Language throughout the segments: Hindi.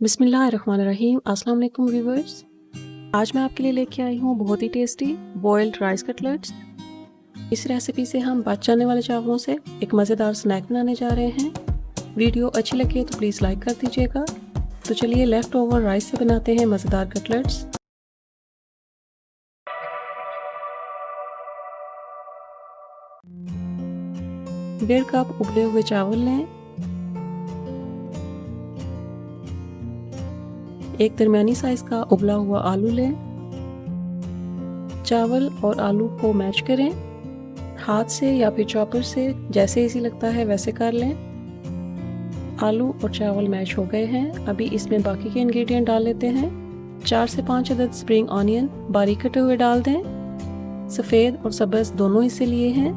बिस्मिल्लाहिर्रहमानिर्रहीम। अस्सलाम वालेकुम व्यूवर्स। आज मैं आपके लिए लेके आई हूँ बहुत ही टेस्टी बॉइल्ड राइस कटलेट्स। इस रेसिपी से हम बच जाने वाले चावलों से एक मज़ेदार स्नैक बनाने जा रहे हैं। वीडियो अच्छी लगे तो प्लीज़ लाइक कर दीजिएगा। तो चलिए लेफ़्ट ओवर राइस से बनाते हैं मज़ेदार कटलेट्स। डेढ़ कप उबले हुए चावल लें। एक दरमियानी साइज़ का उबला हुआ आलू लें। चावल और आलू को मैश करें। हाथ से या फिर चॉपर से जैसे इजी लगता है वैसे कर लें। आलू और चावल मैश हो गए हैं। अभी इसमें बाकी के इंग्रेडिएंट डाल लेते हैं। 4 से 5 अदद स्प्रिंग ऑनियन बारीक कटे हुए डाल दें। सफ़ेद और सब्ज़ दोनों हिस्से लिए हैं।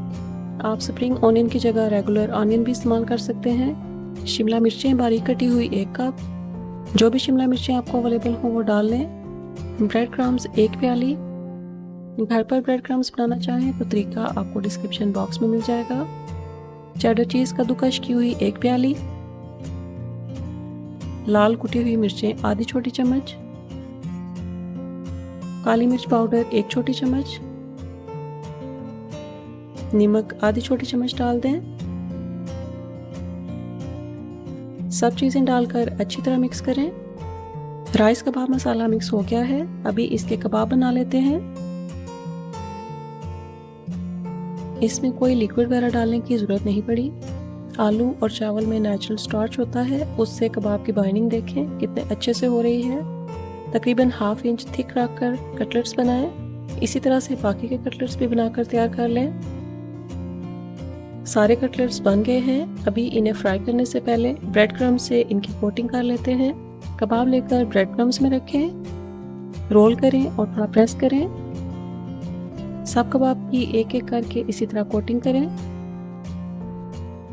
आप स्प्रिंग ऑनियन की जगह रेगुलर ऑनियन भी इस्तेमाल कर सकते हैं। शिमला मिर्चें बारीक कटी हुई 1 कप। जो भी शिमला मिर्चें आपको अवेलेबल हो वो डाल लें। ब्रेड क्रम्स 1 प्याली। घर पर ब्रेड क्रम्स बनाना चाहें तो तरीका आपको डिस्क्रिप्शन बॉक्स में मिल जाएगा। चेडर चीज़ कद्दूकश की हुई 1 प्याली। लाल कुटी हुई मिर्चें आधी छोटी चम्मच। काली मिर्च पाउडर 1 छोटी चम्मच। नमक आधी छोटी चम्मच डाल दें। सब चीज़ें डालकर अच्छी तरह मिक्स करें। राइस कबाब मसाला मिक्स हो गया है। अभी इसके कबाब बना लेते हैं। इसमें कोई लिक्विड वगैरह डालने की ज़रूरत नहीं पड़ी। आलू और चावल में नेचुरल स्टार्च होता है, उससे कबाब की बाइंडिंग देखें कितने अच्छे से हो रही है। तकरीबन ½ इंच थिक रखकर कटलेट्स बनाएं। इसी तरह से बाकी के कटलेट्स भी बनाकर तैयार कर लें। सारे कटलेट्स बन गए हैं। अभी इन्हें फ्राई करने से पहले ब्रेड क्रम्स से इनकी कोटिंग कर लेते हैं। कबाब लेकर ब्रेड क्रम्स में रखें, रोल करें और थोड़ा प्रेस करें। सब कबाब की एक एक करके इसी तरह कोटिंग करें।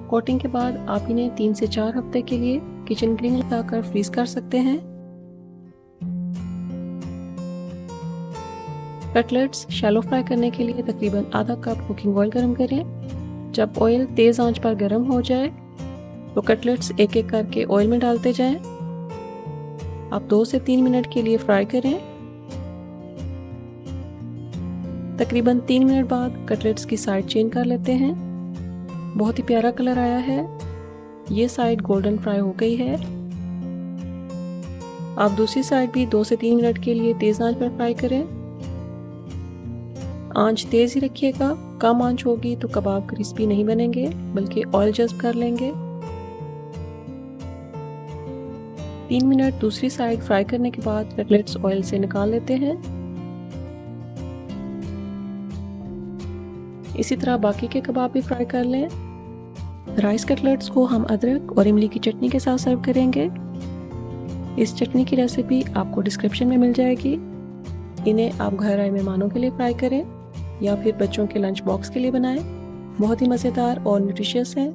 कोटिंग के बाद आप इन्हें 3 से 4 हफ्ते के लिए किचन ग्रिल लगाकर फ्रीज कर सकते हैं। कटलेट्स शैलो फ्राई करने के लिए तकरीबन आधा कप कुकिंग ऑयल गर्म करें। जब ऑयल तेज़ आंच पर गर्म हो जाए तो कटलेट्स एक एक करके ऑयल में डालते जाएं। आप 2 से 3 मिनट के लिए फ्राई करें। तकरीबन 3 मिनट बाद कटलेट्स की साइड चेंज कर लेते हैं। बहुत ही प्यारा कलर आया है। ये साइड गोल्डन फ्राई हो गई है। आप दूसरी साइड भी 2 से 3 मिनट के लिए तेज़ आंच पर फ्राई करें। आंच तेज़ ही रखिएगा, कम आंच होगी तो कबाब क्रिस्पी नहीं बनेंगे बल्कि ऑयल जज्ब कर लेंगे। 3 मिनट दूसरी साइड फ्राई करने के बाद कटलेट्स ऑयल से निकाल लेते हैं। इसी तरह बाकी के कबाब भी फ्राई कर लें। राइस कटलेट्स को हम अदरक और इमली की चटनी के साथ सर्व करेंगे। इस चटनी की रेसिपी आपको डिस्क्रिप्शन में मिल जाएगी। इन्हें आप घर आए मेहमानों के लिए फ्राई करें या फिर बच्चों के लंच बॉक्स के लिए बनाएं। बहुत ही मज़ेदार और न्यूट्रिशियस हैं।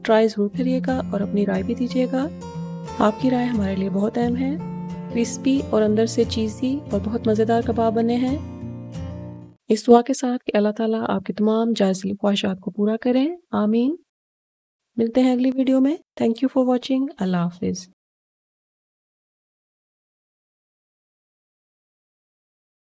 ट्राई ज़रूर करिएगा और अपनी राय भी दीजिएगा। आपकी राय हमारे लिए बहुत अहम है। क्रिस्पी और अंदर से चीज़ी और बहुत मज़ेदार कबाब बने हैं। इस दुआ के साथ कि अल्लाह ताला आपकी तमाम जायज़ ख्वाहिशात को पूरा करें। आमीन। मिलते हैं अगली वीडियो में। Thank you for watching. अल्लाह हाफिज़।